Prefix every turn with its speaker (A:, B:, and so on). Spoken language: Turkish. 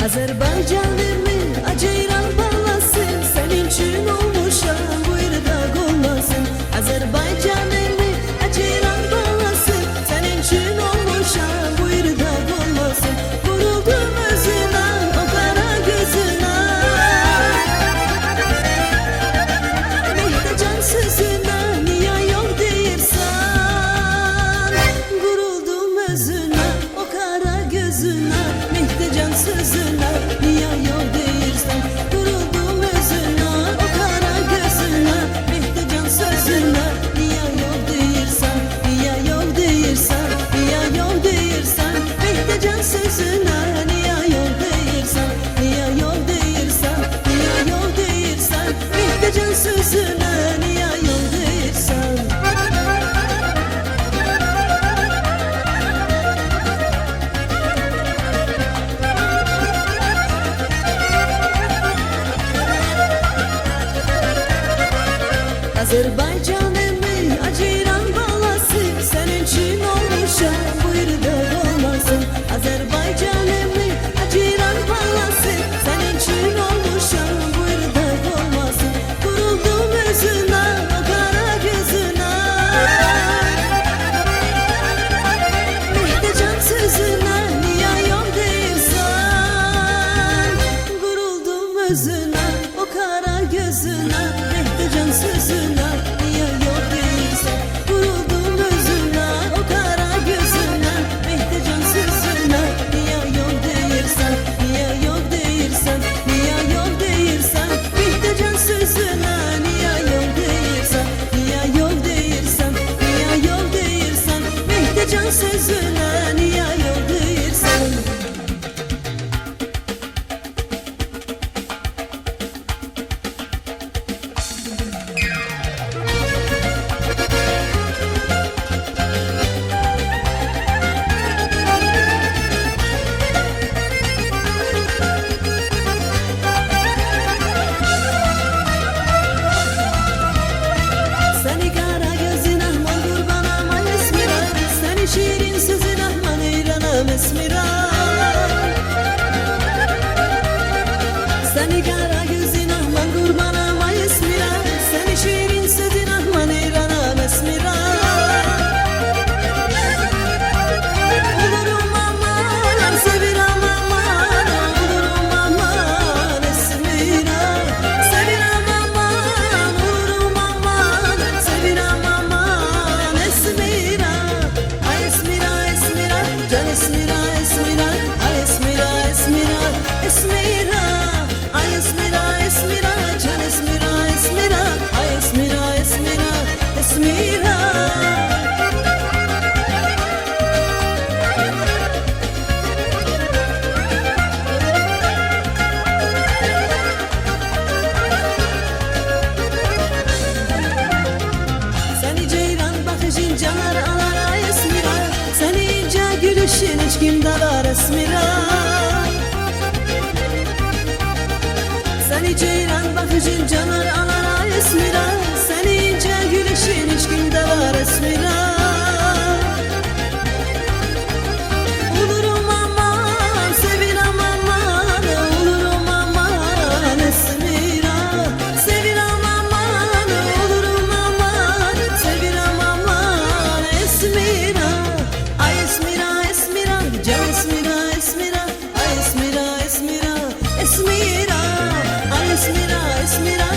A: Azerbaycan'ımın acayran balası, senin için olmuşam buyur da olmasın. Azerbaycan'ımın acayran balası, senin için olmuşam buyur da olmasın. Vuruldum özüne, o kara gözüne, Mehdecan sözüne, niye yok deyirsen. Vuruldum özüne, o kara gözüne, Mehdecan sözüne, niye yok deyirsen. Vuruldum özüne, o kara gözüne, Mehdecan sözüne, niye yok deyirsen. Niye yok deyirsen, niye yok deyirsen, Mehdecan sözüne, niye yok deyirsen. Niye yok deyirsen, niye yok deyirsen, Mehdecan sözüne, niye yok deyirsen. Azerbaycan'ımın acayran balası, senin için olmuşam buyur da olmasın. Azerbaycan'ımın acayran balası, senin için olmuşam buyur da olmasın. Vuruldum özüne, o kara gözüne, Mehdecan sözüne, niye yok deyirsen. Vuruldum özüne, o kara gözüne, Mehdecan sözüne, niye yok deyirsen. Vuruldum özüne, o kara gözüne, Mehdecan sözüne, niye yok deyirsen. Niye yok deyirsen, niye yok deyirsen, Mehdecan sözüne, niye yok deyirsen. Niye yok deyirsen, niye yok deyirsen, Mehdecan sözüne, niye yok deyirsen. Seni kara gözün ahman kurban aman esmira, seni şirin sözün ahman eyranam esmira. Seni kara gözün ahman kurban aman esmira, seni şirin sözün ahman eyranam esmira. Olurum aman, seviram aman, olurum aman esmira. Seviram aman, olurum aman, seviram aman esmira. Ay esmira, esmira, can esmira, esmira. Ay esmira, esmira, esmira. Ay esmira, esmira, can esmira, esmira. Ay esmira, esmira, esmira. Seni ceyran bakışın canar alar ay esmira, seni ince gülüşün hiç kim dalar esmira. Seni ceyran bakışın canar alar ay esmira, seni ince gülüşün hiç kim dalar esmira. Olurum aman, seviram aman, olurum aman esmira. Seviram aman, olurum aman, seviram aman esmira. Ay esmira, esmira, can esmira, esmira. Ay esmira, esmira, esmira. Ay esmira, esmira,